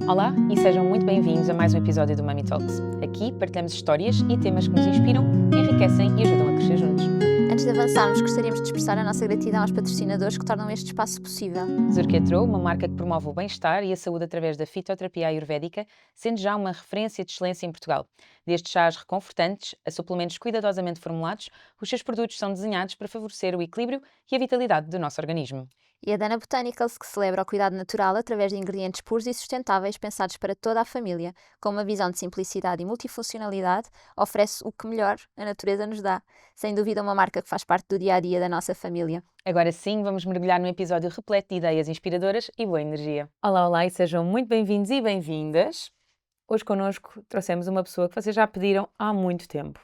Olá e sejam muito bem-vindos a mais um episódio do Mummy Talks. Aqui partilhamos histórias e temas que nos inspiram, enriquecem e ajudam a crescer juntos. Antes de avançarmos, gostaríamos de expressar a nossa gratidão aos patrocinadores que tornam este espaço possível. Zurketro, uma marca que promove o bem-estar e a saúde através da fitoterapia ayurvédica, sendo já uma referência de excelência em Portugal. Desde chás reconfortantes a suplementos cuidadosamente formulados, os seus produtos são desenhados para favorecer o equilíbrio e a vitalidade do nosso organismo. E a Dana Botanicals, que celebra o cuidado natural através de ingredientes puros e sustentáveis pensados para toda a família, com uma visão de simplicidade e multifuncionalidade, oferece o que melhor a natureza nos dá. Sem dúvida, uma marca que faz parte do dia-a-dia da nossa família. Agora sim, vamos mergulhar num episódio repleto de ideias inspiradoras e boa energia. Olá, olá e sejam muito bem-vindos e bem-vindas. Hoje connosco trouxemos uma pessoa que vocês já pediram há muito tempo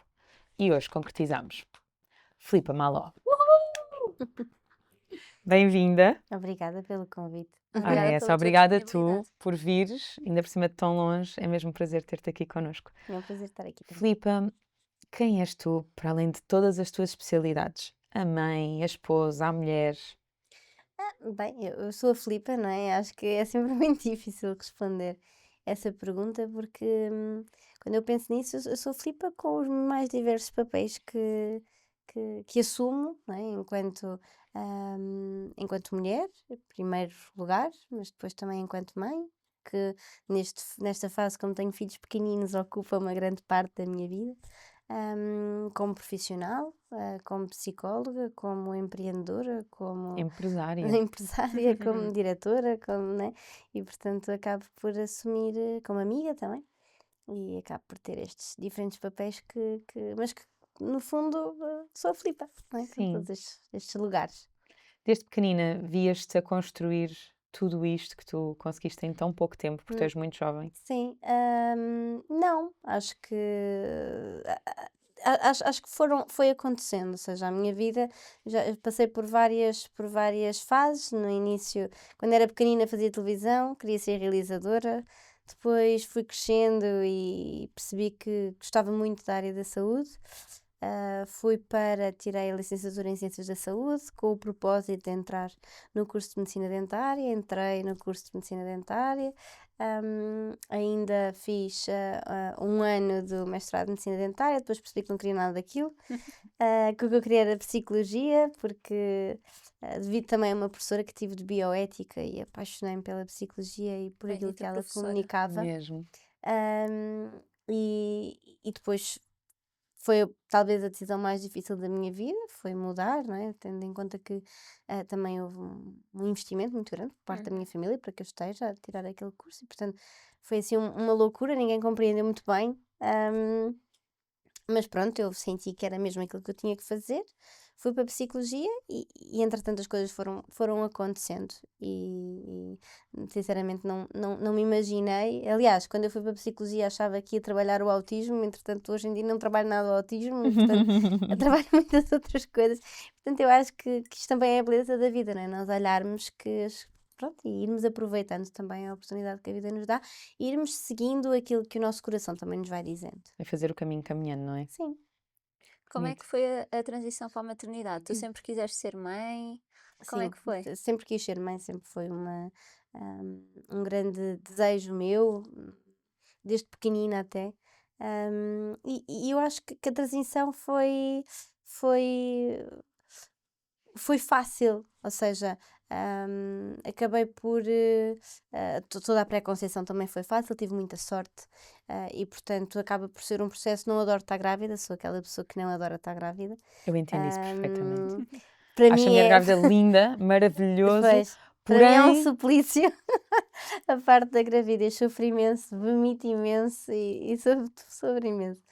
e hoje concretizamos. Filipa Maló. Bem-vinda. Obrigada pelo convite. Ora, é essa, obrigada tu por vires, ainda por cima de tão longe, é mesmo um prazer ter-te aqui connosco. É um prazer estar aqui também. Filipa, quem és tu, para além de todas as tuas especialidades? A mãe, a esposa, a mulher? Bem, eu sou a Filipa, não é? Acho que é sempre muito difícil responder essa pergunta porque quando eu penso nisso, eu sou a Filipa com os mais diversos papéis que assumo, não é? Enquanto mulher, em primeiro lugar, mas depois também enquanto mãe, que nesta fase, como tenho filhos pequeninos, ocupa uma grande parte da minha vida. Como profissional, como psicóloga, como empreendedora, como Empresária. empresária, como diretora, né? E portanto acabo por assumir como amiga também e acabo por ter estes diferentes papéis mas que no fundo sou a Filipa, não é? Com Sim. todos estes lugares. Desde pequenina vias-te a construir tudo isto que tu conseguiste em tão pouco tempo, porque tu és muito jovem. Sim, não, acho que acho que foi acontecendo, ou seja, a minha vida já passei por várias fases. No início, quando era pequenina, fazia televisão, queria ser realizadora. Depois fui crescendo e percebi que gostava muito da área da saúde. Tirei a licenciatura em Ciências da Saúde com o propósito de entrar no curso de Medicina Dentária. Entrei no curso de Medicina Dentária. Ainda fiz um ano do mestrado em Medicina Dentária, depois percebi que não queria nada daquilo. Que o que eu queria era Psicologia, porque devido também a uma professora que tive de Bioética e apaixonei-me pela Psicologia e por aquilo que Bendita ela professora. comunicava. Mesmo. E depois foi talvez a decisão mais difícil da minha vida, foi mudar, não é? Tendo em conta que também houve um investimento muito grande por parte da minha família para que eu esteja a tirar aquele curso e portanto foi assim uma loucura, ninguém compreendeu muito bem. Mas pronto, eu senti que era mesmo aquilo que eu tinha que fazer. Fui para a Psicologia e entretanto as coisas foram acontecendo e sinceramente não me imaginei. Aliás, quando eu fui para a Psicologia achava que ia trabalhar o autismo, entretanto hoje em dia não trabalho nada o autismo e portanto eu trabalho muitas outras coisas. Portanto eu acho que isto também é a beleza da vida, não é? Nós olharmos pronto, e irmos aproveitando também a oportunidade que a vida nos dá e irmos seguindo aquilo que o nosso coração também nos vai dizendo. É fazer o caminho caminhando, não é? Sim. Como é Bonito. que foi a transição para a maternidade? Tu sempre quiseste ser mãe? Como é que foi? Sempre quis ser mãe, sempre foi um grande desejo meu, desde pequenina até. E eu acho que a transição foi, foi fácil, ou seja, acabei por. Toda a pré-conceição também foi fácil, tive muita sorte e, portanto, acaba por ser um processo. Não adoro estar grávida, sou aquela pessoa que não adora estar grávida. Eu entendo isso perfeitamente. Para Acho a mim mulher é. grávida linda, maravilhoso, Pois, para mim é um porém, suplício. A parte da gravidez, sofro imenso, vomito imenso e sofro imenso.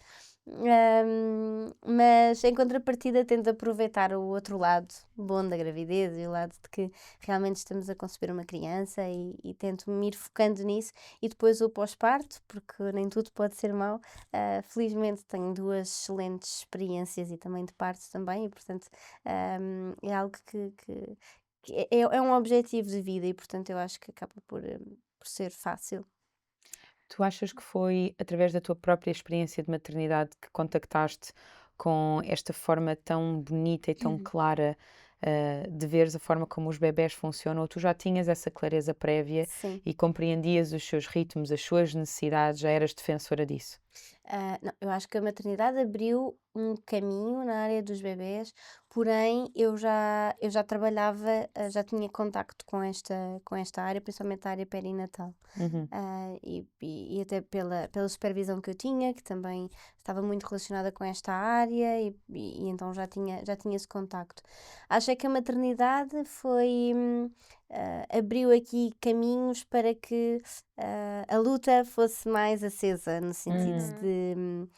Mas em contrapartida tento aproveitar o outro lado bom da gravidez e o lado de que realmente estamos a conceber uma criança e tento me ir focando nisso e depois o pós-parto, porque nem tudo pode ser mau. Felizmente tenho duas excelentes experiências e também de parto também e portanto é algo que é um objetivo de vida e portanto eu acho que acaba por ser fácil. tu achas que foi através da tua própria experiência de maternidade que contactaste com esta forma tão bonita e tão clara de veres a forma como os bebés funcionam, ou tu já tinhas essa clareza prévia Sim. e compreendias os seus ritmos, as suas necessidades, já eras defensora disso? Não, eu acho que a maternidade abriu um caminho na área dos bebés, porém eu já trabalhava, já tinha contacto com esta área, principalmente a área perinatal. Uhum. E até pela supervisão que eu tinha, que também estava muito relacionada com esta área, e então já tinha esse contacto. Acho é que a maternidade abriu aqui caminhos para que a luta fosse mais acesa, no sentido Hum,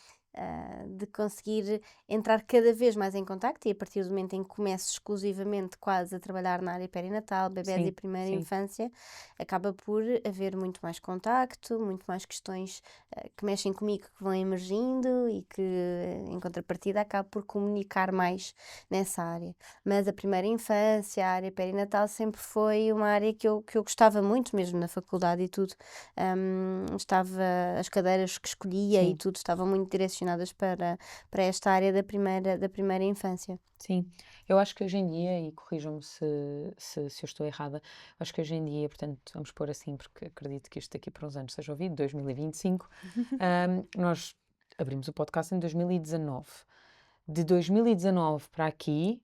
de conseguir entrar cada vez mais em contacto, e a partir do momento em que começo exclusivamente quase a trabalhar na área perinatal, bebés e sim, primeira sim. infância, acaba por haver muito mais contacto, muito mais questões que mexem comigo, que vão emergindo, e que em contrapartida acabo por comunicar mais nessa área. Mas a primeira infância, a área perinatal, sempre foi uma área que eu gostava muito, mesmo na faculdade e tudo. As cadeiras que escolhia e Sim, tudo estavam muito direcionadas para esta área da primeira infância. sim. Eu acho que hoje em dia, e corrijam-me se eu estou errada, acho que hoje em dia, portanto, vamos pôr assim, porque acredito que isto daqui por uns anos seja ouvido, 2025, nós abrimos o podcast em 2019. De 2019 para aqui,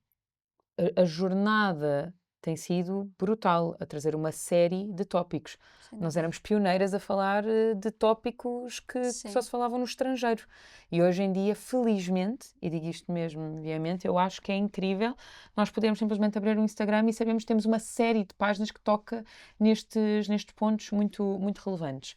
a jornada tem sido brutal a trazer uma série de tópicos. Sem Nós dúvida. éramos pioneiras a falar de tópicos que só Sim. se falavam no estrangeiro. E hoje em dia, felizmente, e digo isto mesmo veemente, eu acho que é incrível nós podermos simplesmente abrir o Instagram e sabemos que temos uma série de páginas que toca nestes pontos muito, muito relevantes.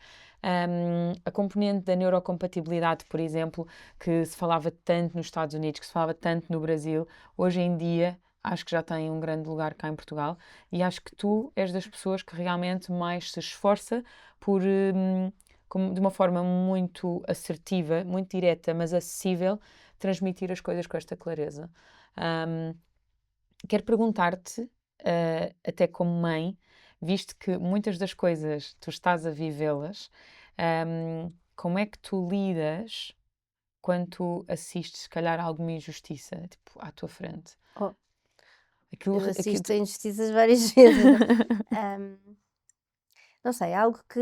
A componente da neurocompatibilidade, por exemplo, que se falava tanto nos Estados Unidos, que se falava tanto no Brasil, hoje em dia acho que já tem um grande lugar cá em Portugal, e acho que tu és das pessoas que realmente mais se esforça por, de uma forma muito assertiva, muito direta, mas acessível, transmitir as coisas com esta clareza. Hum, Quero perguntar-te, até como mãe, visto que muitas das coisas tu estás a vivê-las, como é que tu lidas quando tu assistes, se calhar, alguma injustiça, tipo, à tua frente? Oh, Aquilo, eu aquilo... assisto a injustiças várias vezes. Ahm, não sei, algo que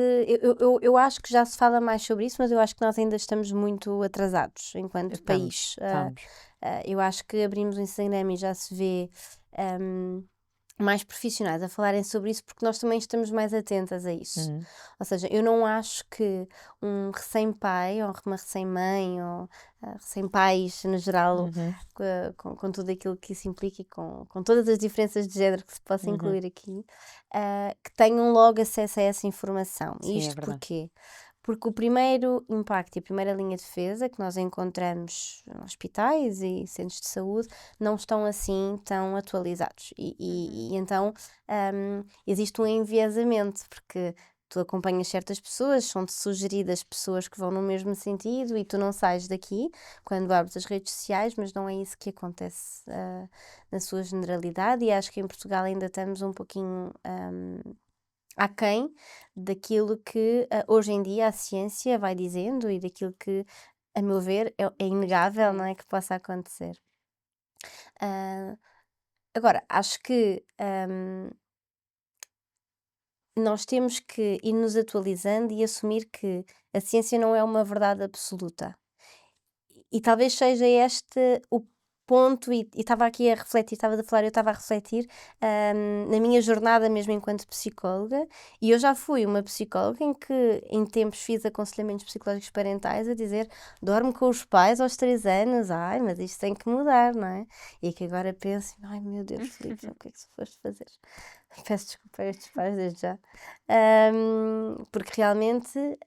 eu acho que já se fala mais sobre isso, mas eu acho que nós ainda estamos muito atrasados enquanto Estamos, país. estamos. Eu acho que abrimos o Instagram e já se vê ahm, mais profissionais a falarem sobre isso, porque nós também estamos mais atentas a isso. Uhum, Ou seja, eu não acho que um recém-pai ou uma recém-mãe ou recém-pais no geral, uhum, com tudo aquilo que isso implica, e com todas as diferenças de género que se possa uhum. incluir aqui, que tenham logo acesso a essa informação. E Sim, é isto verdade. porquê? Porque o primeiro impacto e a primeira linha de defesa que nós encontramos em hospitais e centros de saúde não estão assim tão atualizados. E então existe um enviesamento, porque tu acompanhas certas pessoas, são-te sugeridas pessoas que vão no mesmo sentido, e tu não sais daqui quando abres as redes sociais, mas não é isso que acontece na sua generalidade, e acho que em Portugal ainda estamos um pouquinho aquém daquilo que hoje em dia a ciência vai dizendo, e daquilo que, a meu ver, é inegável, não Sim. é, que possa acontecer. Ah, Agora, acho que nós temos que ir nos atualizando e assumir que a ciência não é uma verdade absoluta. E talvez seja este o ponto, e estava aqui a refletir, estava a falar, eu estava a refletir na minha jornada mesmo enquanto psicóloga, e eu já fui uma psicóloga em que em tempos fiz aconselhamentos psicológicos parentais a dizer: dorme com os pais aos 3 anos, ai, mas isto tem que mudar, não é? E que agora penso: ai meu Deus, Filipe, o que é que tu foste fazer? Peço desculpa a estes pais desde já. Porque realmente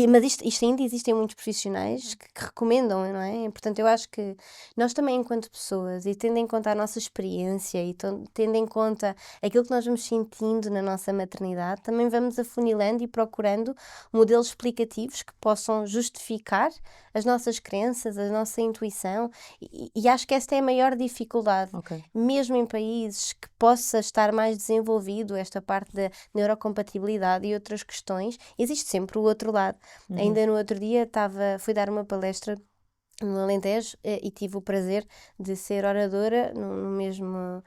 mas isto ainda existem muitos profissionais que recomendam, não é? Portanto, eu acho que nós também, enquanto pessoas, e tendo em conta a nossa experiência, e tendo em conta aquilo que nós vamos sentindo na nossa maternidade, também vamos afunilando e procurando modelos explicativos que possam justificar as nossas crenças, a nossa intuição, e acho que esta é a maior dificuldade. Ok. Mesmo em países que possa estar mais desenvolvido esta parte da neurocompatibilidade e outras questões, existe sempre o outro lado. Uhum, Ainda no outro dia fui dar uma palestra no Alentejo, e tive o prazer de ser oradora no mesmo,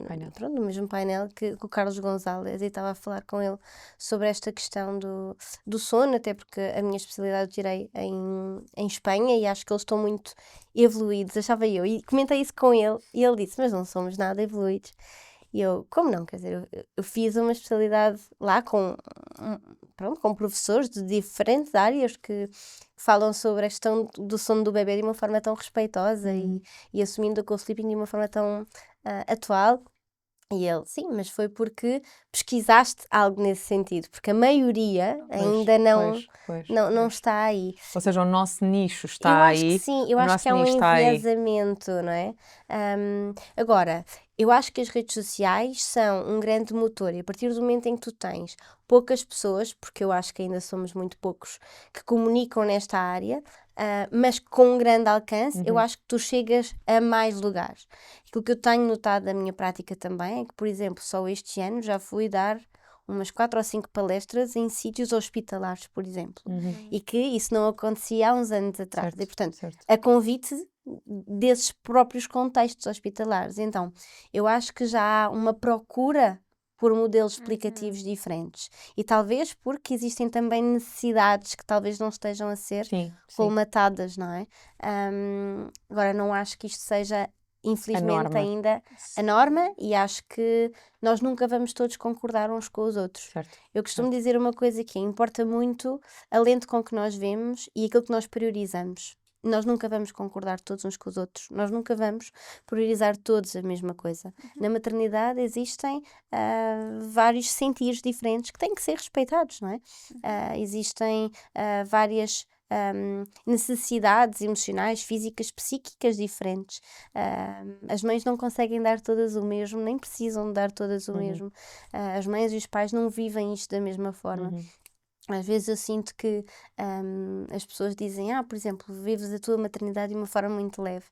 Painel. pronto, no mesmo painel que o Carlos Gonzalez, e estava a falar com ele sobre esta questão do sono, até porque a minha especialidade eu tirei em Espanha e acho que eles estão muito evoluídos, achava eu, e comentei isso com ele e ele disse, mas não somos nada evoluídos. E eu, como não? Quer dizer, eu fiz uma especialidade lá pronto, com professores de diferentes áreas que falam sobre a questão do sono do bebê de uma forma tão respeitosa e assumindo o co-sleeping de uma forma tão atual. E ele, sim, mas foi porque pesquisaste algo nesse sentido, porque a maioria ainda não está aí. Ou seja, o nosso nicho Eu está acho que aí. sim, eu o acho nosso que há um nicho está aí. enviesamento, não é? Agora, eu acho que as redes sociais são um grande motor e a partir do momento em que tu tens poucas pessoas, porque eu acho que ainda somos muito poucos que comunicam nesta área, mas com um grande alcance, eu acho que tu chegas a mais lugares. Aquilo que eu tenho notado da minha prática também é que, por exemplo, só este ano já fui dar umas 4 ou 5 palestras em sítios hospitalares, por exemplo. E que isso não acontecia há uns anos atrás. E, portanto, a convite desses próprios contextos hospitalares. Então, eu acho que já há uma procura por modelos explicativos diferentes. E talvez porque existem também necessidades que talvez não estejam a ser colmatadas, não é? Agora, não acho que isto seja, infelizmente, ainda a norma e acho que nós nunca vamos todos concordar uns com os outros. Eu costumo dizer uma coisa que importa muito a lente com que nós vemos e aquilo que nós priorizamos. Nós nunca vamos concordar todos uns com os outros. Nós nunca vamos priorizar todos a mesma coisa. Na maternidade existem vários sentidos diferentes que têm que ser respeitados, não é? Existem várias necessidades emocionais, físicas, psíquicas diferentes. As mães não conseguem dar todas o mesmo, nem precisam dar todas o mesmo. As mães e os pais não vivem isto da mesma forma. Às vezes eu sinto que as pessoas dizem, por exemplo, vives a tua maternidade de uma forma muito leve.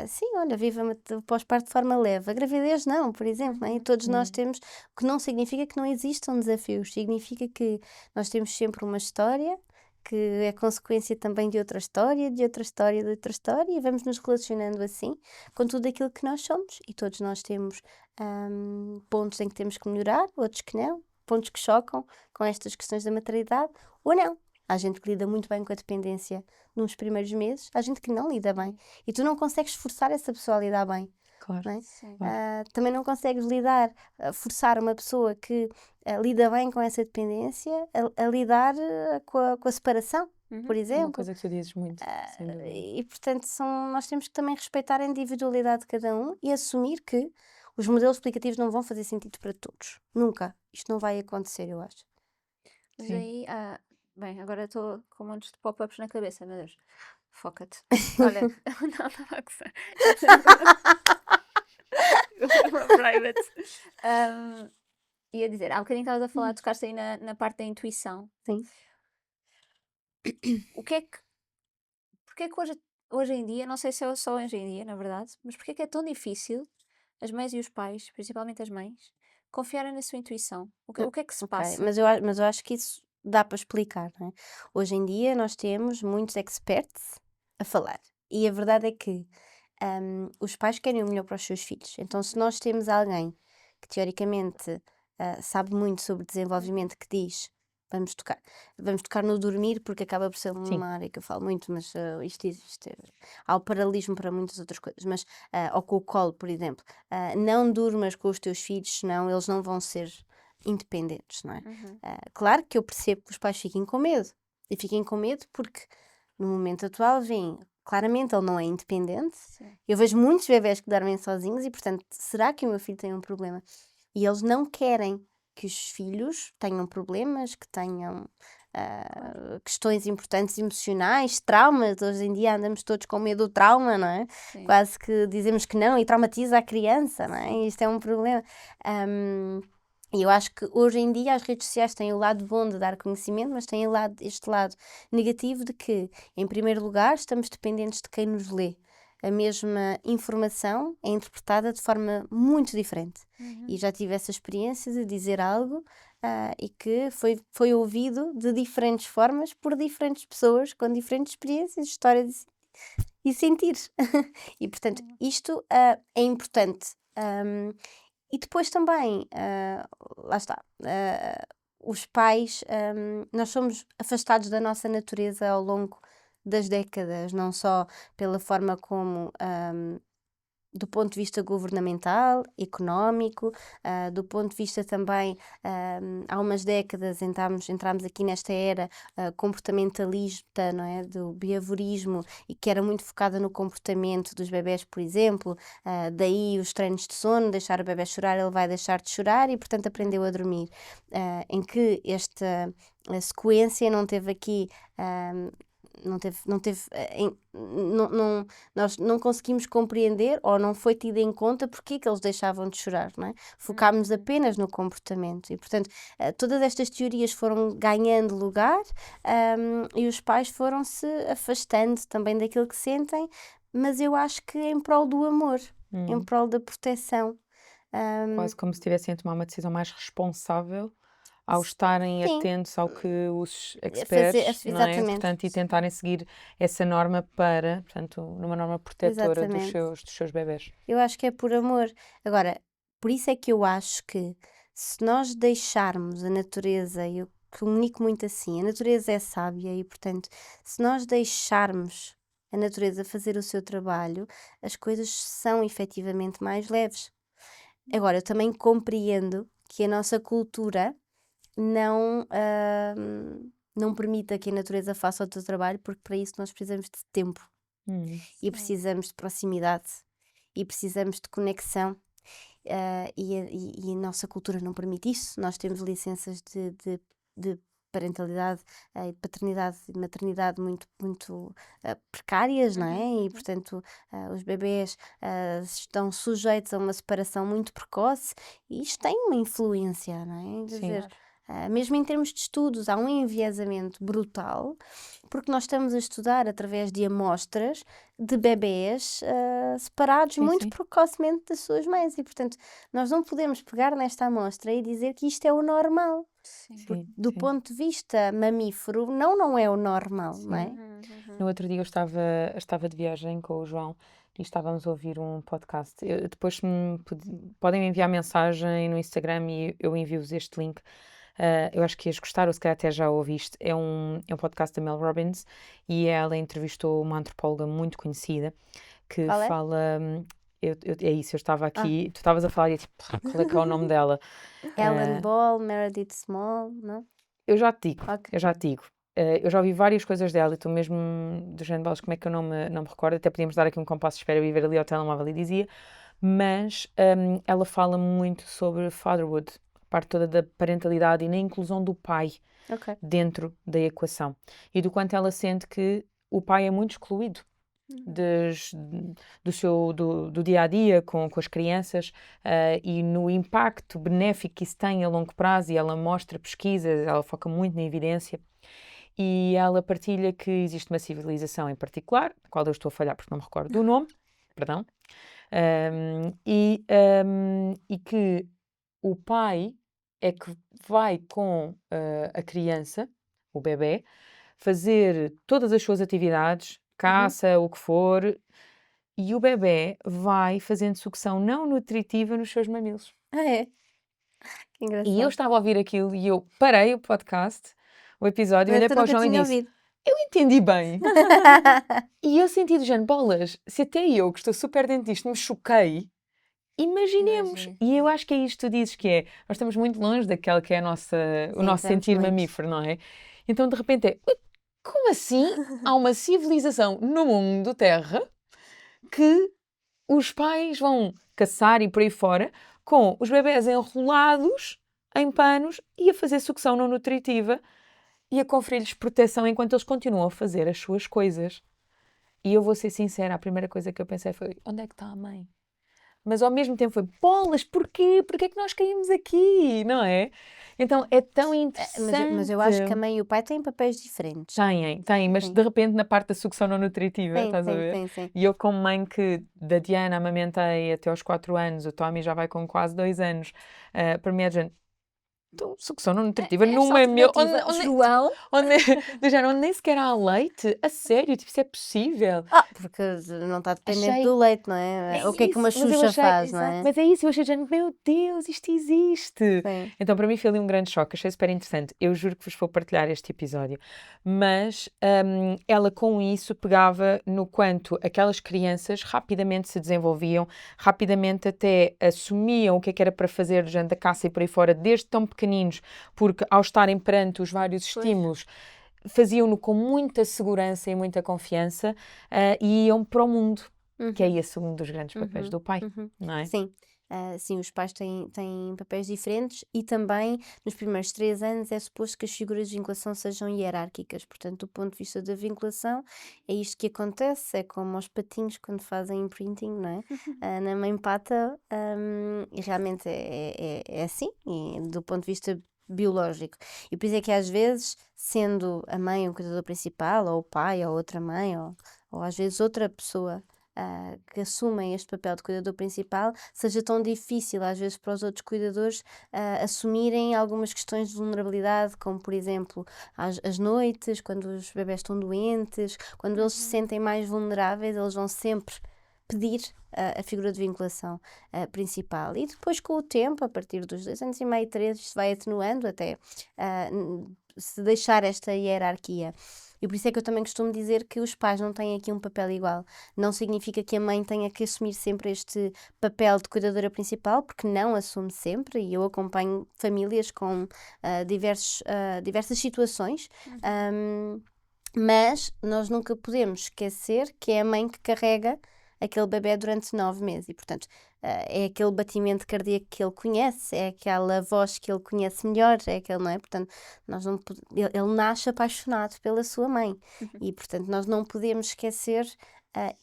Sim, olha, vive o pós-parto de forma leve. A gravidez não, por exemplo, não é? E todos nós temos, o que não significa que não existam desafios, significa que nós temos sempre uma história, que é consequência também de outra história, de outra história, de outra história, e vamos nos relacionando assim com tudo aquilo que nós somos. E todos nós temos pontos em que temos que melhorar, outros que não, pontos que chocam com estas questões da maternidade, ou não. Há gente que lida muito bem com a dependência nos primeiros meses, há gente que não lida bem. E tu não consegues forçar essa pessoa a lidar bem. Claro. Não é? Também não consegues forçar uma pessoa que lida bem com essa dependência a lidar com a separação, por É exemplo. uma coisa que tu dizes muito, sem dúvida. E portanto nós temos que também respeitar a individualidade de cada um e assumir que os modelos explicativos não vão fazer sentido para todos. Nunca. Isto não vai acontecer, eu acho. Mas aí, bem, agora estou com montes de pop-ups na cabeça, meu Deus. Foca-te. Olha, não, estava a gozar. Private. Ia dizer, há bocadinho estavas a falar, tocaste aí na parte da intuição. Sim. Porquê é que hoje em dia, não sei se é só hoje em dia, na verdade, mas porquê é que é tão difícil as mães e os pais, principalmente as mães, confiarem na sua intuição? O que é que se passa? Mas eu acho que isso dá para explicar, não é? Hoje em dia nós temos muitos experts a falar. E a verdade é que os pais querem o melhor para os seus filhos. Então, se nós temos alguém que teoricamente sabe muito sobre desenvolvimento, que diz vamos tocar no dormir, porque acaba por ser uma área que eu falo muito, mas há o paralelismo para muitas outras coisas, mas ou com o colo, por exemplo, não durmas com os teus filhos, senão eles não vão ser independentes, não é? Claro que eu percebo que os pais fiquem com medo, e fiquem com medo porque no momento atual vem, claramente ele não é independente. Sim. Eu vejo muitos bebés que dormem sozinhos e, portanto, será que o meu filho tem um problema? E eles não querem que os filhos tenham problemas, que tenham questões importantes emocionais, traumas. Hoje em dia andamos todos com medo do trauma, não é? Sim. Quase que dizemos que não e traumatiza a criança, não é? E isto é um problema. E eu acho que hoje em dia as redes sociais têm o lado bom de dar conhecimento, mas têm este lado negativo de que, em primeiro lugar, estamos dependentes de quem nos lê. A mesma informação é interpretada de forma muito diferente. E já tive essa experiência de dizer algo e que foi ouvido de diferentes formas por diferentes pessoas, com diferentes experiências, histórias e sentir. E, portanto, isto é importante. E depois também, lá está, os pais, nós somos afastados da nossa natureza ao longo das décadas, não só pela forma como, do ponto de vista governamental, económico, do ponto de vista também, há umas décadas entramos aqui nesta era comportamentalista, não é? Do behaviorismo, e que era muito focada no comportamento dos bebés, por exemplo, daí os treinos de sono, deixar o bebé chorar, ele vai deixar de chorar e, portanto, aprendeu a dormir. Em que esta sequência não teve aqui. Não teve, nós não conseguimos compreender ou não foi tido em conta porque é que eles deixavam de chorar, não é? Focámos apenas no comportamento e, portanto, todas estas teorias foram ganhando lugar, e os pais foram-se afastando também daquilo que sentem, mas eu acho que em prol do amor, em prol da proteção. Quase como se tivessem a tomar uma decisão mais responsável ao estarem Sim, atentos ao que os a fazer, experts, não é? exatamente, Portanto, e tentarem seguir essa norma para, portanto, numa norma protetora dos exatamente. seus bebés. Eu acho que é por amor. Agora, por isso é que eu acho que se nós deixarmos a natureza, e eu comunico muito assim, a natureza é sábia e, portanto, se nós deixarmos a natureza fazer o seu trabalho, as coisas são efetivamente mais leves. Agora, eu também compreendo que a nossa cultura não, não permita que a natureza faça o seu trabalho, porque para isso nós precisamos de tempo e Sim. precisamos de proximidade e precisamos de conexão. E a nossa cultura não permite isso. Nós temos licenças de parentalidade, de paternidade e maternidade muito, muito precárias, não é? E, portanto, os bebés estão sujeitos a uma separação muito precoce e isto tem uma influência, não é? Quer Sim. dizer, mesmo em termos de estudos, há um enviesamento brutal, porque nós estamos a estudar através de amostras de bebés separados Sim, muito sim. precocemente das suas mães. E, portanto, nós não podemos pegar nesta amostra e dizer que isto é o normal. Porque, Sim, do sim. ponto de vista mamífero, não é o normal, não é? No outro dia eu estava de viagem com o João e estávamos a ouvir um podcast. Depois se podem me enviar mensagem no Instagram e eu envio-vos este link. Eu acho que ias gostar, ou se calhar até já ouviste. É um podcast da Mel Robbins e ela entrevistou uma antropóloga muito conhecida que Qual é? fala. É isso, eu estava aqui, tu estavas a falar e eu tipo, qual é que é o nome dela? Ellen Ball, Meredith Small, não? Eu já te digo, Ok. eu já te digo. Eu já ouvi várias coisas dela e estou mesmo do género de balas, como é que eu não me recordo, até podíamos dar aqui um compasso de espera, eu ia ver ali ao telemóvel e dizia, mas ela fala muito sobre fatherhood, a parte toda da parentalidade e na inclusão do pai Ok. dentro da equação e do quanto ela sente que o pai é muito excluído do dia a dia com as crianças, e no impacto benéfico que isso tem a longo prazo, e ela mostra pesquisas, ela foca muito na evidência. E ela partilha que existe uma civilização em particular, da qual eu estou a falhar porque não me recordo do nome, perdão, e que o pai é que vai com a criança, o bebé, fazer todas as suas atividades, caça, o que for, e o bebé vai fazendo sucção não nutritiva nos seus mamilos. Ah, é? Que E eu engraçado. estava a ouvir aquilo e eu parei o podcast, o episódio, olhei Mas eu para o nunca João e tinha disse: ouvido. eu entendi bem. E eu senti do género, bolas, se até eu, que estou super dentro disto, me choquei, imaginemos. Imagina. E eu acho que é isto que tu dizes que é, nós estamos muito longe daquela que é o Sim, nosso estamos sentir muito. mamífero, não é? Então de repente é, "Ui, como assim há uma civilização no mundo Terra que os pais vão caçar e por aí fora com os bebés enrolados em panos e a fazer sucção não nutritiva e a conferir-lhes proteção enquanto eles continuam a fazer as suas coisas." E eu vou ser sincera, a primeira coisa que eu pensei foi, onde é que está a mãe? Mas ao mesmo tempo foi, bolas, porquê? Porquê é que nós caímos aqui? Não é? Então é tão interessante. Mas eu acho que a mãe e o pai têm papéis diferentes. Têm, mas Sim. de repente na parte da sucção não nutritiva, Sim, estás a sim, ver? sim, sim. E eu como mãe que da Diana amamentei até aos 4 anos, o Tommy já vai com quase 2 anos, para mim é de género, Então, sucção não nutritiva É não só é meu. alternativa. João. Do género, onde nem sequer há leite? A sério? Tipo, isso é possível? Porque não está dependente Achei. do leite, não é? É O que é que uma isso, mas eu Xuxa achei, faz, não exato, é? mas é isso, eu achei de género, meu Deus, isto existe. Sim. Então, para mim foi ali um grande choque, achei super interessante. Eu juro que vos vou partilhar este episódio. Mas ela com isso pegava no quanto aquelas crianças rapidamente se desenvolviam, rapidamente até assumiam o que é que era para fazer do género da caça e por aí fora, desde tão pequeninos, porque ao estarem perante os vários Pois. estímulos, faziam-no com muita segurança e muita confiança e iam para o mundo. Que é esse um dos grandes papéis do pai, não é? Sim. Sim, os pais têm papéis diferentes e também nos primeiros 3 anos é suposto que as figuras de vinculação sejam hierárquicas. Portanto, do ponto de vista da vinculação, é isto que acontece. É como aos patinhos quando fazem imprinting, não é? Na mãe pata, e realmente é assim, e do ponto de vista biológico. E por isso é que às vezes, sendo a mãe o cuidador principal, ou o pai, ou outra mãe, ou às vezes outra pessoa que assumem este papel de cuidador principal, seja tão difícil às vezes para os outros cuidadores assumirem algumas questões de vulnerabilidade, como por exemplo as noites, quando os bebés estão doentes, quando eles se sentem mais vulneráveis, eles vão sempre pedir a figura de vinculação principal. E depois, com o tempo, a partir dos 2 anos e meio, 3, isto vai atenuando até se deixar esta hierarquia. E por isso é que eu também costumo dizer que os pais não têm aqui um papel igual. Não significa que a mãe tenha que assumir sempre este papel de cuidadora principal, porque não assume sempre, e eu acompanho famílias com diversas situações. Mas nós nunca podemos esquecer que é a mãe que carrega aquele bebé durante 9 meses e, portanto, é aquele batimento cardíaco que ele conhece, é aquela voz que ele conhece melhor, é aquele, não é? Portanto, nós não ele nasce apaixonado pela sua mãe e, portanto, nós não podemos esquecer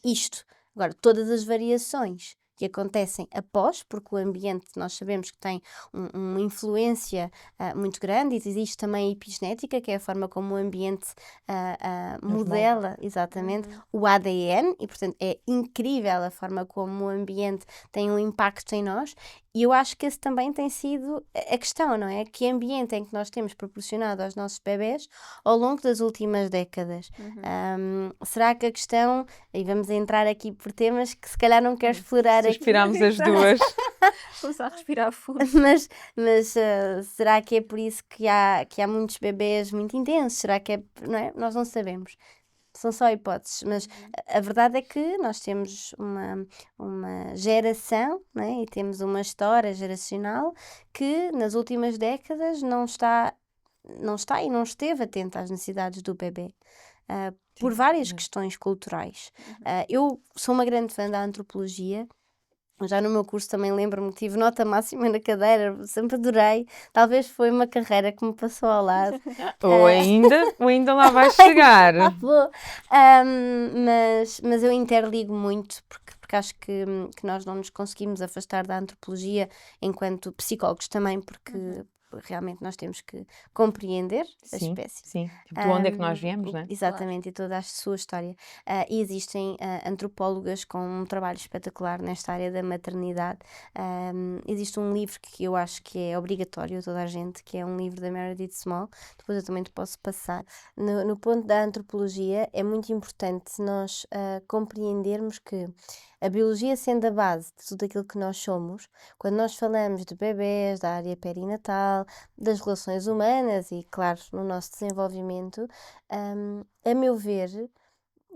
isto. Agora, todas as variações que acontecem após, porque o ambiente nós sabemos que tem uma influência muito grande, e existe também a epigenética, que é a forma como o ambiente modela exatamente o ADN, e portanto é incrível a forma como o ambiente tem um impacto em nós, e eu acho que esse também tem sido a questão, não é? Que ambiente é que nós temos proporcionado aos nossos bebés ao longo das últimas décadas? Será que a questão, e vamos entrar aqui por temas que se calhar não quero explorar aqui, Suspirámos as duas. Começar a respirar fundo. mas será que é por isso que há muitos bebés muito intensos? Será que é, não é? Nós não sabemos. São só hipóteses, mas a verdade é que nós temos uma geração, não é? E temos uma história geracional que nas últimas décadas não está e não esteve atenta às necessidades do bebê. Por várias questões culturais. Eu sou uma grande fã da antropologia. Já no meu curso também lembro-me que tive nota máxima na cadeira, sempre adorei. Talvez foi uma carreira que me passou ao lado. Ou ainda lá vai chegar. Vou. Mas eu interligo muito porque acho que nós não nos conseguimos afastar da antropologia enquanto psicólogos também, porque realmente nós temos que compreender a Sim, espécie. sim. Tipo, de onde é que nós viemos, não é? Exatamente, e toda a sua história. E existem antropólogas com um trabalho espetacular nesta área da maternidade. Existe um livro que eu acho que é obrigatório a toda a gente, que é um livro da Meredith Small, depois eu também te posso passar. No ponto da antropologia, é muito importante nós compreendermos que a biologia sendo a base de tudo aquilo que nós somos, quando nós falamos de bebés, da área perinatal, das relações humanas e, claro, no nosso desenvolvimento, a meu ver,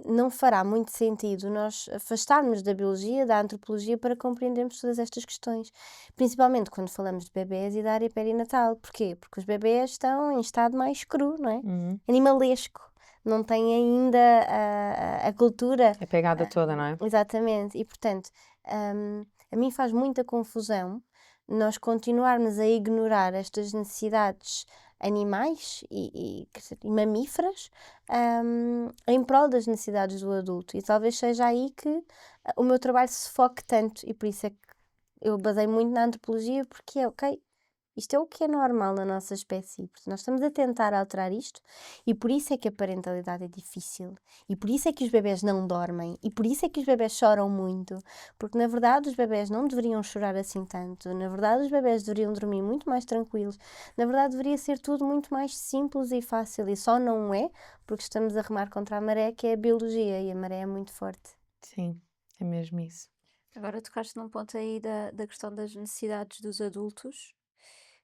não fará muito sentido nós afastarmos da biologia, da antropologia, para compreendermos todas estas questões. Principalmente quando falamos de bebés e da área perinatal. Porquê? Porque os bebés estão em estado mais cru, não é? Animalesco. Não têm ainda a cultura. A pegada toda, não é? Exatamente. E, portanto, a mim faz muita confusão nós continuarmos a ignorar estas necessidades animais e mamíferas em prol das necessidades do adulto. E talvez seja aí que o meu trabalho se foque tanto, e por isso é que eu basei muito na antropologia, porque ok, Isto é o que é normal na nossa espécie. Portanto, nós estamos a tentar alterar isto e por isso é que a parentalidade é difícil. E por isso é que os bebés não dormem. E por isso é que os bebés choram muito. Porque, na verdade, os bebés não deveriam chorar assim tanto. Na verdade, os bebés deveriam dormir muito mais tranquilos. Na verdade, deveria ser tudo muito mais simples e fácil. E só não é porque estamos a remar contra a maré, que é a biologia. E a maré é muito forte. Sim, é mesmo isso. Agora tocaste num ponto aí da questão das necessidades dos adultos.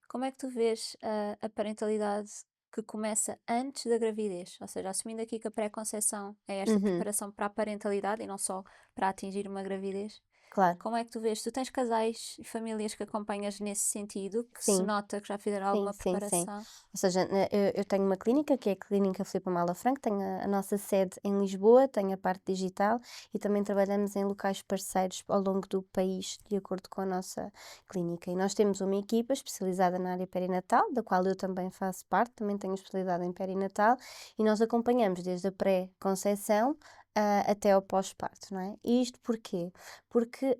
Como é que tu vês a parentalidade que começa antes da gravidez? Ou seja, assumindo aqui que a pré-conceição é esta Uhum, preparação para a parentalidade e não só para atingir uma gravidez. claro. Como é que tu vês? Tu tens casais e famílias que acompanhas nesse sentido, que se Sim. nota que já fizeram Sim, alguma sim, sim. preparação? Ou seja, eu tenho uma clínica, que é a Clínica Filipe Mala Franco, tenho a nossa sede em Lisboa, tenho a parte digital e também trabalhamos em locais parceiros ao longo do país, de acordo com a nossa clínica. E nós temos uma equipa especializada na área perinatal, da qual eu também faço parte, também tenho especialidade em perinatal, e nós acompanhamos desde a pré-conceição até ao pós-parto, não é? E isto porquê? Porque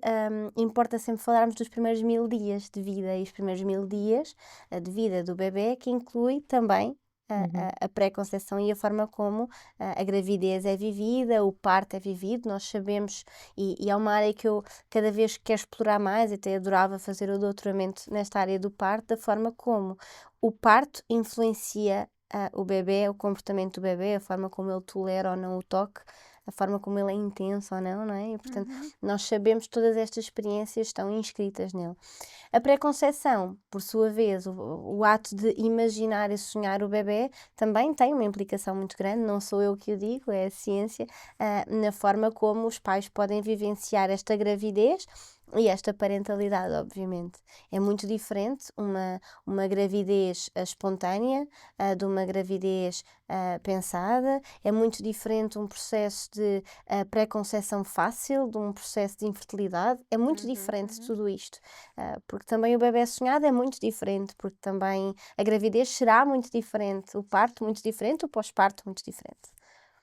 importa sempre falarmos dos primeiros 1000 dias de vida, e os primeiros 1000 dias de vida do bebê, que inclui também Uhum. a pré-conceição e a forma como a gravidez é vivida, o parto é vivido. Nós sabemos, e é uma área que eu cada vez quero explorar mais, até adorava fazer o doutoramento nesta área do parto, da forma como o parto influencia o bebê, o comportamento do bebê, a forma como ele tolera ou não o toque, a forma como ele é intenso ou não, não é? E, portanto, Uhum. nós sabemos que todas estas experiências estão inscritas nele. A pré-conceição, por sua vez, o ato de imaginar e sonhar o bebê, também tem uma implicação muito grande, não sou eu que o digo, é a ciência, na forma como os pais podem vivenciar esta gravidez e esta parentalidade, obviamente. É muito diferente uma gravidez espontânea de uma gravidez pensada, é muito diferente um processo de pré-conceição fácil de um processo de infertilidade, é muito Uhum, diferente de uhum. tudo isto. Porque também o bebé sonhado é muito diferente, porque também a gravidez será muito diferente, o parto muito diferente, o pós-parto muito diferente.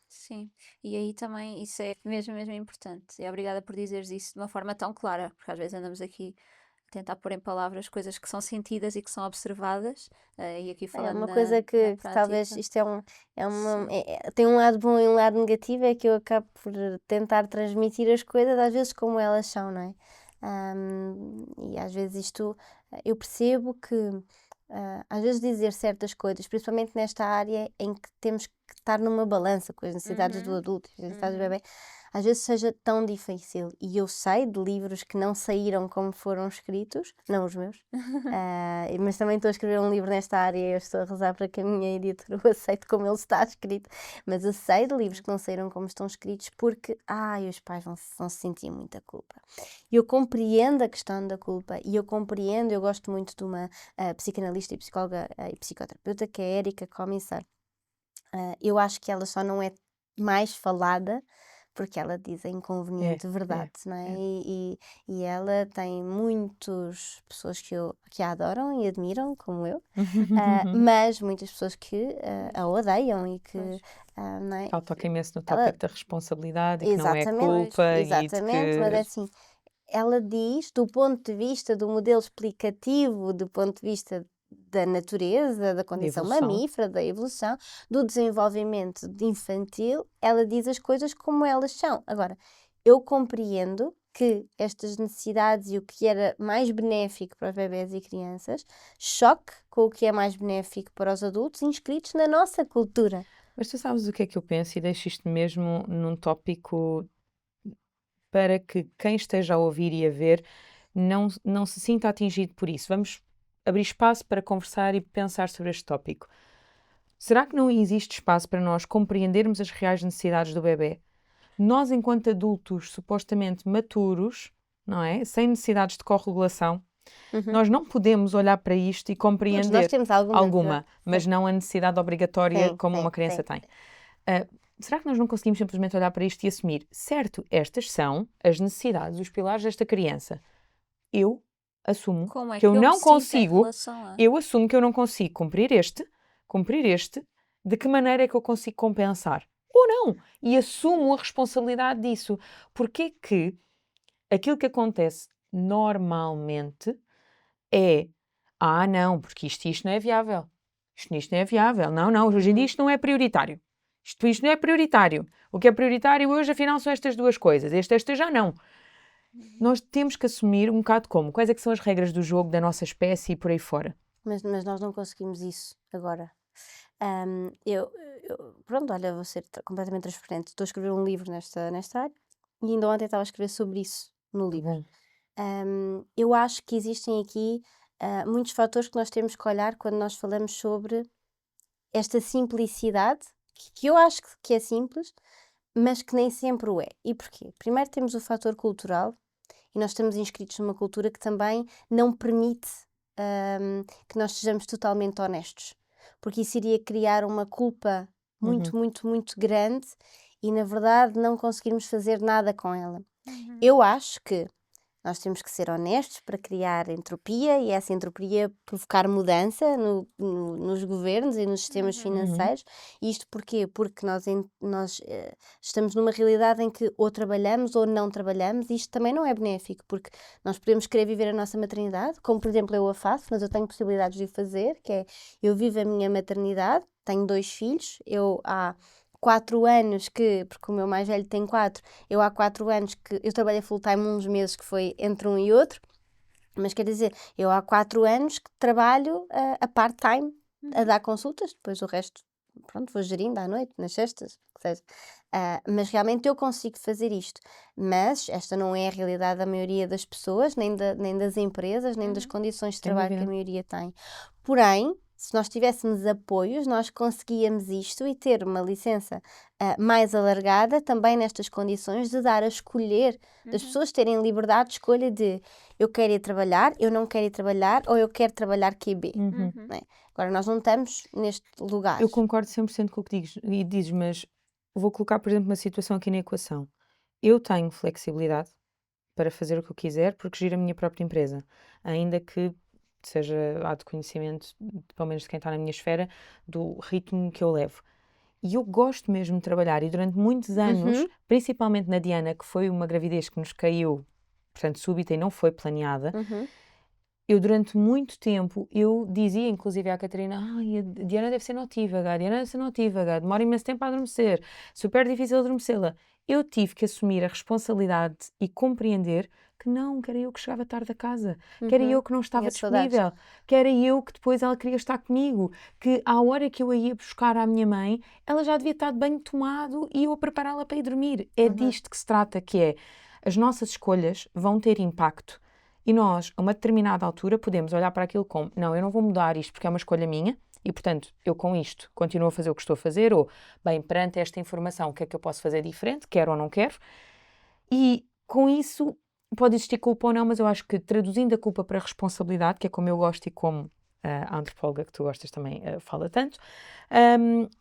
Sim, e aí também isso é mesmo importante. E obrigada por dizeres isso de uma forma tão clara, porque às vezes andamos aqui a tentar pôr em palavras coisas que são sentidas e que são observadas, e aqui É falando uma na, coisa na que talvez prática. isto Sim. tem um lado bom e um lado negativo, é que eu acabo por tentar transmitir as coisas às vezes como elas são, não é? E às vezes isto, eu percebo que às vezes dizer certas coisas, principalmente nesta área em que temos que estar numa balança com as necessidades do Uhum, adulto e as necessidades do uhum. bebê, às vezes seja tão difícil. E eu sei de livros que não saíram como foram escritos, não os meus, mas também estou a escrever um livro nesta área e eu estou a rezar para que a minha editora o aceite como ele está escrito. Mas eu sei de livros que não saíram como estão escritos porque, os pais vão se sentir muita culpa. E eu compreendo a questão da culpa e eu gosto muito de uma psicanalista e psicóloga e psicoterapeuta, que é a Erika Komissar. Eu acho que ela só não é mais falada porque ela diz a É, inconveniente é, verdade, não é? é. E ela tem muitas pessoas que a adoram e admiram, como eu, mas muitas pessoas que Pois, a odeiam e que, pois, não é? Ela toca imenso no Ela, tópico da responsabilidade e que não é exatamente, pois. culpa e de exatamente, mas é que. assim, ela diz, do ponto de vista do modelo explicativo, do ponto de vista da natureza, da De condição evolução. mamífera, da evolução, do desenvolvimento infantil, ela diz as coisas como elas são. Agora, eu compreendo que estas necessidades e o que era mais benéfico para os bebés e crianças choque com o que é mais benéfico para os adultos inscritos na nossa cultura. Mas tu sabes o que é que eu penso e deixo isto mesmo num tópico para que quem esteja a ouvir e a ver não se sinta atingido por isso. Vamos abrir espaço para conversar e pensar sobre este tópico. Será que não existe espaço para nós compreendermos as reais necessidades do bebê? Nós, enquanto adultos supostamente maturos, não é? Sem necessidades de corregulação, Uhum. nós não podemos olhar para isto e Todos nós compreender temos alguma necessidade. alguma, mas não a necessidade obrigatória Sim, como sim, uma criança sim, tem. Ah, será que nós não conseguimos simplesmente olhar para isto e assumir, certo, estas são as necessidades, os pilares desta criança? Eu assumo Como é que eu que eu me não sinto em consigo, relação a? eu assumo que eu não consigo cumprir este, de que maneira é que eu consigo compensar? Ou não? E assumo a responsabilidade disso. Porque é que aquilo que acontece normalmente é Não, porque isto não é viável. Isto não é viável. Não, hoje em dia isto não é prioritário. Isto não é prioritário. O que é prioritário hoje, afinal, são estas duas coisas. Esta já não. Nós temos que assumir um bocado quais é que são as regras do jogo da nossa espécie e por aí fora. Mas nós não conseguimos isso agora. Pronto, olha, vou ser completamente transparente. Estou a escrever um livro nesta área e ainda ontem estava a escrever sobre isso no Tá livro. bom. Eu acho que existem aqui muitos fatores que nós temos que olhar quando nós falamos sobre esta simplicidade, que eu acho que é simples, mas que nem sempre o é. E porquê? Primeiro temos o fator cultural e nós estamos inscritos numa cultura que também não permite que nós sejamos totalmente honestos, porque isso iria criar uma culpa muito, Uhum. muito, muito grande e, na verdade, não conseguirmos fazer nada com ela. Uhum. Eu acho que nós temos que ser honestos para criar entropia e essa entropia provocar mudança nos governos e nos sistemas Uhum. financeiros. E isto porquê? Porque nós estamos numa realidade em que ou trabalhamos ou não trabalhamos e isto também não é benéfico, porque nós podemos querer viver a nossa maternidade, como por exemplo eu a faço, mas eu tenho possibilidades de o fazer, que é, eu vivo a minha maternidade, tenho 2 filhos, eu há 4 anos porque o meu mais velho tem 4, eu há 4 anos que eu trabalhei full-time uns meses que foi entre um e outro, mas quer dizer, eu há 4 anos que trabalho a part-time a Uhum. dar consultas, depois o resto, pronto, vou gerindo à noite, nas sextas, que seja. Mas realmente eu consigo fazer isto. Mas esta não é a realidade da maioria das pessoas, nem das empresas, nem das Uhum. condições de Sem trabalho que a dúvida. maioria tem. Porém, se nós tivéssemos apoios, nós conseguíamos isto e ter uma licença mais alargada também nestas condições de dar a escolher, das Uhum. pessoas terem liberdade de escolha de eu quero ir trabalhar, eu não quero ir trabalhar ou eu quero trabalhar QB. Uhum. Uhum. Não é? Agora, nós não estamos neste lugar. Eu concordo 100% com o que dizes, mas vou colocar, por exemplo, uma situação aqui na equação. Eu tenho flexibilidade para fazer o que eu quiser, porque giro a minha própria empresa, ainda que seja há de conhecimento, pelo menos de quem está na minha esfera, do ritmo que eu levo. E eu gosto mesmo de trabalhar e durante muitos anos, Uhum. principalmente na Diana, que foi uma gravidez que nos caiu, portanto, súbita e não foi planeada, Uhum. eu durante muito tempo, eu dizia inclusive à Catarina, ai, a Diana deve ser notívaga, a Diana deve ser notívaga, demora imenso tempo a adormecer, super difícil adormecê-la. Eu tive que assumir a responsabilidade e compreender que não, que era eu que chegava tarde a casa, que era eu que não estava Tinha saudades. disponível, que era eu que depois ela queria estar comigo, que à hora que eu a ia buscar à minha mãe, ela já devia estar de banho tomado e eu a prepará-la para ir dormir. É Uhum. disto que se trata, que é, as nossas escolhas vão ter impacto e nós, a uma determinada altura, podemos olhar para aquilo como, não, eu não vou mudar isto porque é uma escolha minha e, portanto, eu com isto continuo a fazer o que estou a fazer ou, bem, perante esta informação, o que é que eu posso fazer diferente, quero ou não quero. E com isso pode existir culpa ou não, mas eu acho que traduzindo a culpa para a responsabilidade, que é como eu gosto e como a antropóloga que tu gostas também fala tanto,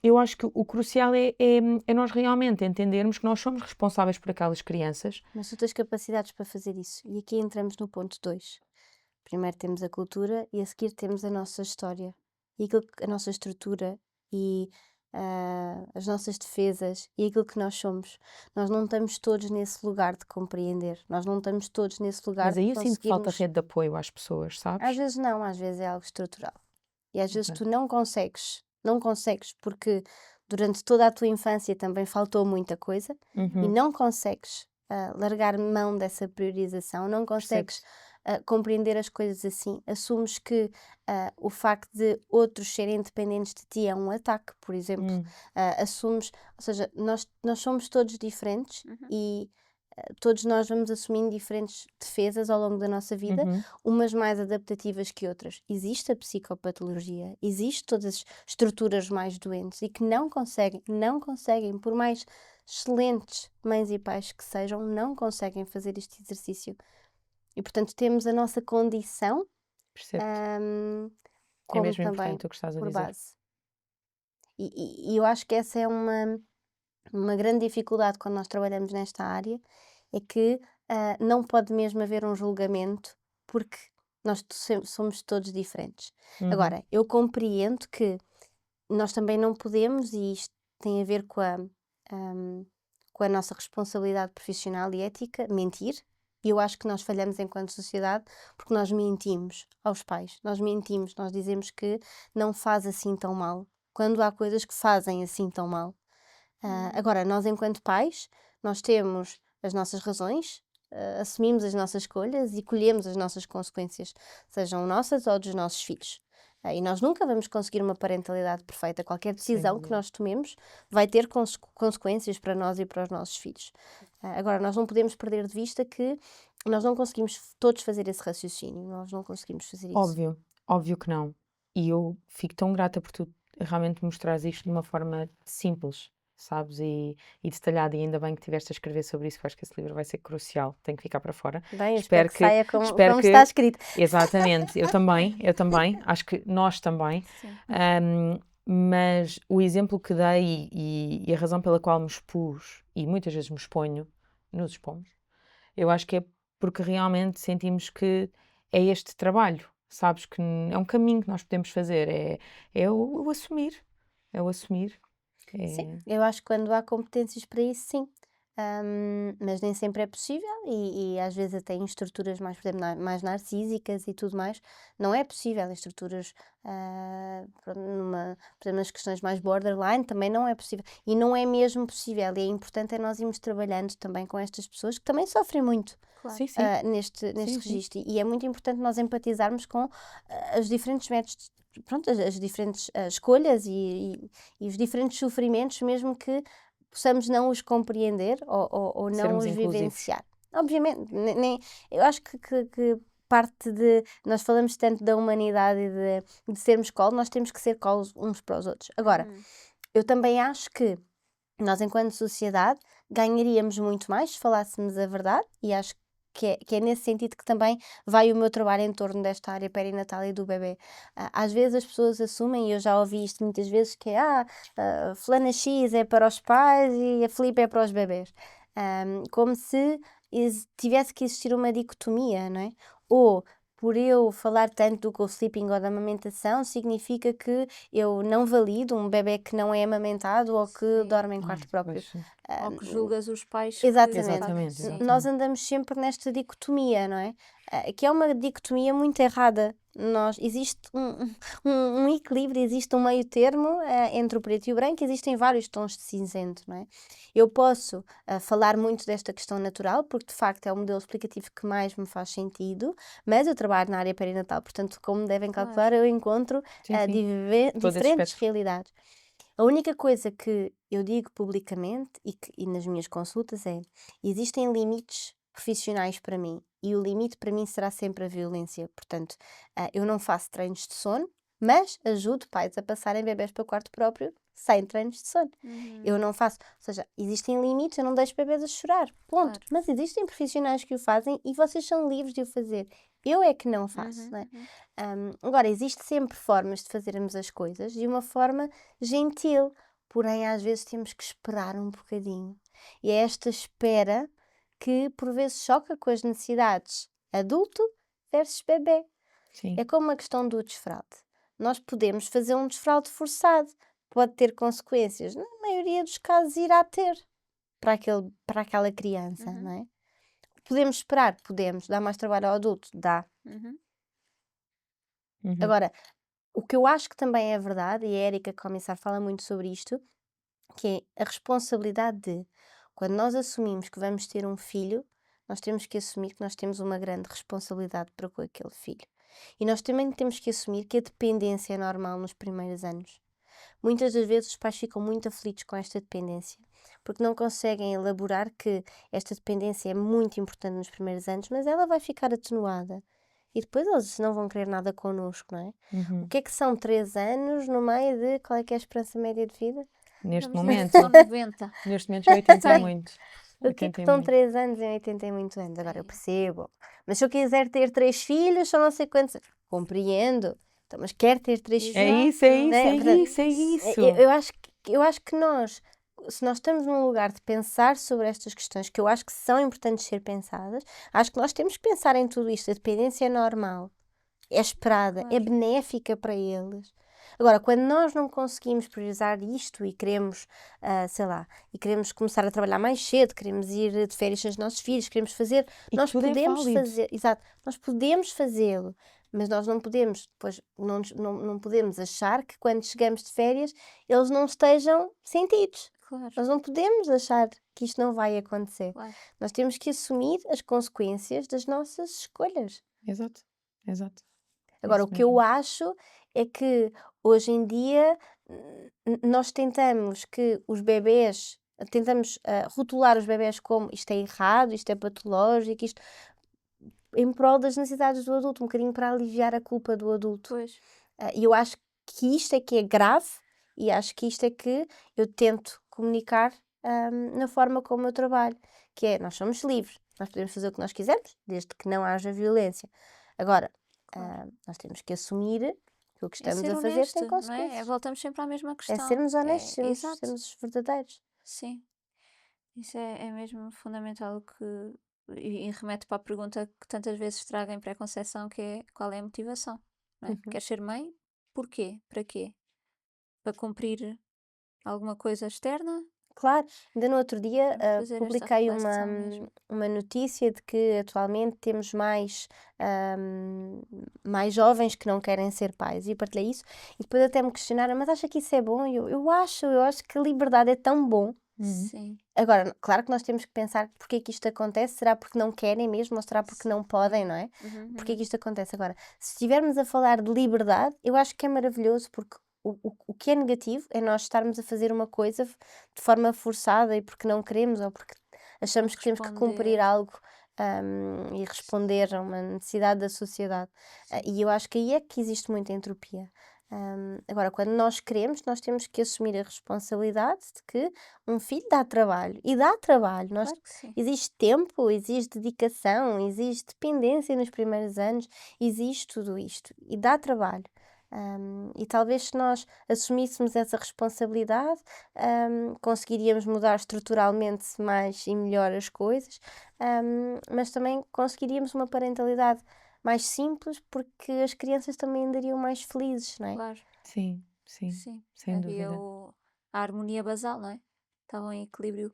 eu acho que o crucial é nós realmente entendermos que nós somos responsáveis por aquelas crianças. Mas tu tens capacidades para fazer isso. E aqui entramos no ponto 2. Primeiro temos a cultura e a seguir temos a nossa história. E a nossa estrutura e as nossas defesas e aquilo que nós somos. Nós não estamos todos nesse lugar de compreender. Nós não estamos todos nesse lugar Mas de aí eu sinto que falta conseguirmos. rede de apoio às pessoas, Às sabes? vezes não, às vezes é algo estrutural. E às vezes Ok. tu não consegues porque durante toda a tua infância também faltou muita coisa e Uhum, não consegues largar mão dessa priorização, não consegues percebo-te. compreender as coisas assim, assumes que o facto de outros serem independentes de ti é um ataque, por exemplo. Hum, Assumes, ou seja, nós somos todos diferentes Uhum. e todos nós vamos assumindo diferentes defesas ao longo da nossa vida, uhum. umas mais adaptativas que outras. Existe a psicopatologia, existe todas as estruturas mais doentes e que não conseguem, por mais excelentes mães e pais que sejam, não conseguem fazer este exercício. E portanto temos a nossa condição, Percebo-te. hum, É como mesmo também importante o que estás a por dizer. base. E eu acho que essa é uma grande dificuldade quando nós trabalhamos nesta área, é que não pode mesmo haver um julgamento, porque nós somos todos diferentes. Uhum, Agora, eu compreendo que nós também não podemos, e isto tem a ver ahm, com a nossa responsabilidade profissional e ética, mentir. E eu acho que nós falhamos enquanto sociedade porque nós mentimos aos pais. Nós mentimos, nós dizemos que não faz assim tão mal, quando há coisas que fazem assim tão mal. Agora, nós enquanto pais, nós temos as nossas razões, assumimos as nossas escolhas e colhemos as nossas consequências, sejam nossas ou dos nossos filhos. E nós nunca vamos conseguir uma parentalidade perfeita. Qualquer decisão que dúvida. nós tomemos vai ter consequências para nós e para os nossos filhos. Agora, nós não podemos perder de vista que nós não conseguimos todos fazer esse raciocínio. Nós não conseguimos fazer isso. Óbvio que não. E eu fico tão grata por tu realmente mostrares isto de uma forma simples, sabes? E detalhada. E ainda bem que estiveste a escrever sobre isso, que eu acho que esse livro vai ser crucial. Tem que ficar para fora. Bem, eu espero que saia como espero que- está escrito. Exatamente. Eu também. Acho que nós também. Sim. Mas o exemplo que dei e a razão pela qual me expus, e muitas vezes me exponho, nos expomos, eu acho que é porque realmente sentimos que é este trabalho, sabes? Que é um caminho que nós podemos fazer, é o assumir. É o assumir. Sim, eu acho que quando há competências para isso, sim. Mas nem sempre é possível e às vezes até em estruturas mais, por exemplo, mais narcísicas e tudo mais, não é possível. Em estruturas, pronto, por exemplo, nas questões mais borderline, também não é possível. E não é mesmo possível. E é importante nós irmos trabalhando também com estas pessoas que também sofrem muito. Claro. Sim, sim. Neste Sim. registro. E é muito importante nós empatizarmos com os diferentes métodos, pronto, as diferentes escolhas e os diferentes sofrimentos, mesmo que possamos não os compreender ou não Sermos os inclusivos. vivenciar. Obviamente, eu acho que parte de. Nós falamos tanto da humanidade e de sermos colo, nós temos que ser colos uns para os outros. Agora, eu também acho que nós, enquanto sociedade, ganharíamos muito mais se falássemos a verdade, e acho que é nesse sentido que também vai o meu trabalho em torno desta área perinatal e do bebê. Às vezes as pessoas assumem, e eu já ouvi isto muitas vezes, que fulana X é para os pais e a Filipe é para os bebés. Como se tivesse que existir uma dicotomia, não é? Ou por eu falar tanto do co-sleeping ou da amamentação, significa que eu não valido um bebê que não é amamentado ou que Sim. dorme em quarto próprio. Ou que julgas os pais que Exatamente. Sim. Nós andamos sempre nesta dicotomia, não é? Que é uma dicotomia muito errada. Existe um equilíbrio, existe um meio termo entre o preto e o branco, existem vários tons de cinzento, não é? Eu posso falar muito desta questão natural, porque de facto é o modelo explicativo que mais me faz sentido, mas eu trabalho na área perinatal, portanto, como devem calcular, eu encontro Sim, sim. Todo esse diferentes espectro. realidades. A única coisa que eu digo publicamente e nas minhas consultas é: existem limites profissionais para mim e o limite para mim será sempre a violência. Portanto, eu não faço treinos de sono, mas ajudo pais a passarem bebés para o quarto próprio sem treinos de sono. Eu não faço, ou seja, existem limites, eu não deixo bebés a chorar, ponto. Claro. Mas existem profissionais que o fazem e vocês são livres de o fazer. Eu é que não faço, não é? Agora, existe sempre formas de fazermos as coisas de uma forma gentil, porém às vezes temos que esperar um bocadinho. E é esta espera que por vezes choca com as necessidades adulto versus bebê. Sim. É como a questão do desfralde. Nós podemos fazer um desfralde forçado, pode ter consequências. Na maioria dos casos irá ter para aquela criança, não é? Podemos esperar? Podemos. Dá mais trabalho ao adulto? Dá. Uhum. Agora, o que eu acho que também é verdade, e a Érica Comissar fala muito sobre isto, que é a responsabilidade de, quando nós assumimos que vamos ter um filho, nós temos que assumir que nós temos uma grande responsabilidade para com aquele filho. E nós também temos que assumir que a dependência é normal nos primeiros anos. Muitas das vezes os pais ficam muito aflitos com esta dependência, porque não conseguem elaborar que esta dependência é muito importante nos primeiros anos, mas ela vai ficar atenuada. E depois eles não vão querer nada connosco, não é? O que é que são 3 anos no meio de... Qual é que é a esperança média de vida? Neste Vamos momento, São 90. neste momento já 80 é Sim. muito. O que é 80 que é estão muito. 3 anos em 80 e muito anos? Agora eu percebo. Mas se eu quiser ter 3 filhos, só não sei quantos... Compreendo. Então, mas quer ter 3 Exato. É filhos? isso, é isso, né? é Portanto, isso, é isso. Eu acho que nós, se nós estamos num lugar de pensar sobre estas questões, que eu acho que são importantes ser pensadas, acho que nós temos que pensar em tudo isto. A dependência é normal, é esperada, é Claro. benéfica para eles. Agora, quando nós não conseguimos priorizar isto e queremos, sei lá, e queremos começar a trabalhar mais cedo, queremos ir de férias com os nossos filhos, queremos fazer, E nós tudo é podemos válido. fazer, exato, nós podemos fazê-lo, mas nós não podemos, depois, não podemos achar que quando chegamos de férias eles não estejam sentidos. Claro, Nós não podemos achar que isto não vai acontecer. claro. Nós temos que assumir as consequências das nossas escolhas. Exato, exato. É Agora, isso o que eu mesmo. acho é que hoje em dia nós tentamos que os bebés, tentamos rotular os bebés como isto é errado, isto é patológico, isto em prol das necessidades do adulto, um bocadinho para aliviar a culpa do adulto. Pois, E eu acho que isto é que é grave e acho que isto é que eu tento comunicar na forma como eu trabalho, que é nós somos livres, nós podemos fazer o que nós quisermos, desde que não haja violência. Agora, claro. nós temos que assumir que o que É estamos ser a fazer honesto, tem não é? consequências. Voltamos sempre à mesma É questão. sermos honestos, Exato, sermos verdadeiros. sim. Isso é mesmo fundamental e remete para a pergunta que tantas vezes trago em pré-conceição, que é qual é a motivação, não é? Uhum. Queres ser mãe? Porquê? Para quê? Para cumprir alguma coisa externa? Claro, ainda no outro dia Vamos fazer esta publiquei reflexão mesmo. uma notícia de que atualmente temos mais jovens que não querem ser pais e partilhei isso e depois até me questionaram, mas acha que isso é bom? E eu acho que a liberdade é tão bom. Uhum. Sim, Agora, claro que nós temos que pensar porque é que isto acontece, será porque não querem mesmo ou será porque não podem, não é? Porque é que isto acontece agora? Se estivermos a falar de liberdade, eu acho que é maravilhoso porque o que é negativo é nós estarmos a fazer uma coisa de forma forçada e porque não queremos ou porque achamos que temos que cumprir responder. algo e responder a uma necessidade da sociedade. E eu acho que aí é que existe muita entropia. Agora, quando nós queremos, nós temos que assumir a responsabilidade de que um filho dá trabalho. E dá trabalho. Claro que sim. Existe tempo, existe dedicação, existe dependência nos primeiros anos, existe tudo isto. E dá trabalho. E talvez se nós assumíssemos essa responsabilidade, conseguiríamos mudar estruturalmente mais e melhor as coisas, mas também conseguiríamos uma parentalidade mais simples, porque as crianças também andariam mais felizes, não é? Claro, Sim, sim, sim. sem Havia dúvida. a harmonia basal, não é? Estavam em equilíbrio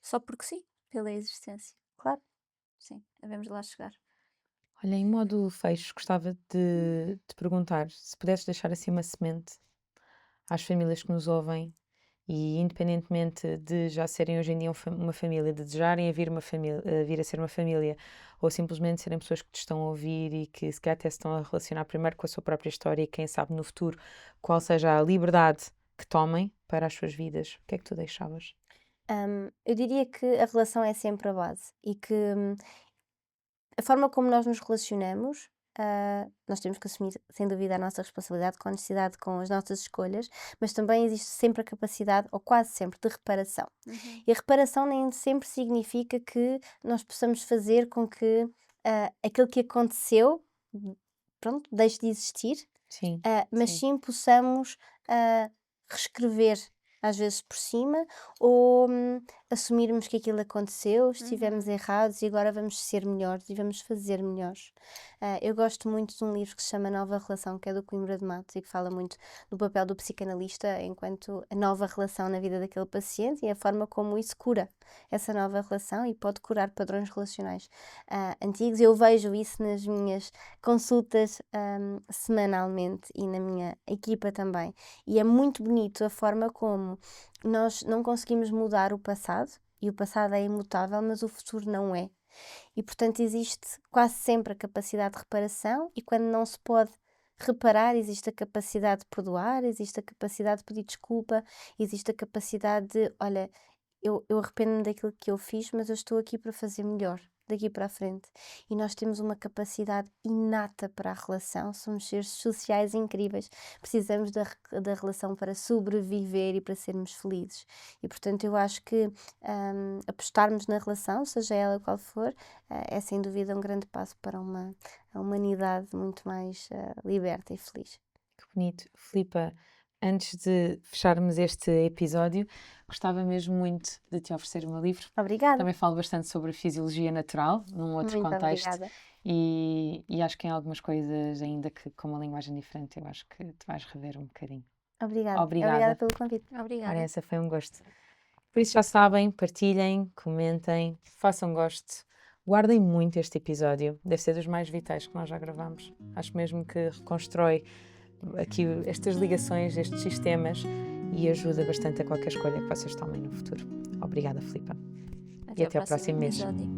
só porque sim, pela existência. Claro. Sim, devemos lá chegar. Olha, em modo fecho, gostava de te perguntar se pudesses deixar assim uma semente às famílias que nos ouvem e independentemente de já serem hoje em dia uma família, de desejarem a vir, uma família, a vir a ser uma família ou simplesmente serem pessoas que te estão a ouvir e que se calhar até se estão a relacionar primeiro com a sua própria história e quem sabe no futuro qual seja a liberdade que tomem para as suas vidas, o que é que tu deixavas? Eu diria que a relação é sempre a base e que a forma como nós nos relacionamos, nós temos que assumir, sem dúvida, a nossa responsabilidade com a honestidade com as nossas escolhas, mas também existe sempre a capacidade, ou quase sempre, de reparação. E a reparação nem sempre significa que nós possamos fazer com que aquilo que aconteceu, pronto, deixe de existir, Sim, mas sim. sim possamos reescrever às vezes por cima ou assumirmos que aquilo aconteceu, estivemos errados e agora vamos ser melhores e vamos fazer melhores. Eu gosto muito de um livro que se chama Nova Relação, que é do Coimbra de Matos e que fala muito do papel do psicanalista enquanto a nova relação na vida daquele paciente e a forma como isso cura essa nova relação e pode curar padrões relacionais antigos. Eu vejo isso nas minhas consultas semanalmente e na minha equipa também. E é muito bonito a forma como nós não conseguimos mudar o passado, e o passado é imutável, mas o futuro não é. E, portanto, existe quase sempre a capacidade de reparação, e quando não se pode reparar, existe a capacidade de perdoar, existe a capacidade de pedir desculpa, existe a capacidade de, olha, eu arrependo-me daquilo que eu fiz, mas eu estou aqui para fazer melhor daqui para a frente. E nós temos uma capacidade inata para a relação, somos seres sociais incríveis, precisamos da relação para sobreviver e para sermos felizes. E portanto eu acho que apostarmos na relação, seja ela qual for, é sem dúvida um grande passo para uma humanidade muito mais liberta e feliz. Que bonito. Filipa, antes de fecharmos este episódio, gostava mesmo muito de te oferecer o meu livro. Obrigada. Também falo bastante sobre a fisiologia natural, num outro Muito contexto, obrigada. E acho que em algumas coisas, ainda que com uma linguagem diferente, eu acho que te vais rever um bocadinho. Obrigada. Obrigada. Obrigada pelo convite. Ora, Obrigada. essa foi um gosto. Por isso já sabem, partilhem, comentem, façam gosto. Guardem muito este episódio, deve ser dos mais vitais que nós já gravamos. Acho mesmo que reconstrói aqui estas ligações, estes sistemas e ajuda bastante a qualquer escolha que vocês tomem no futuro. Obrigada, Filipa. E até ao próximo mês. episódio.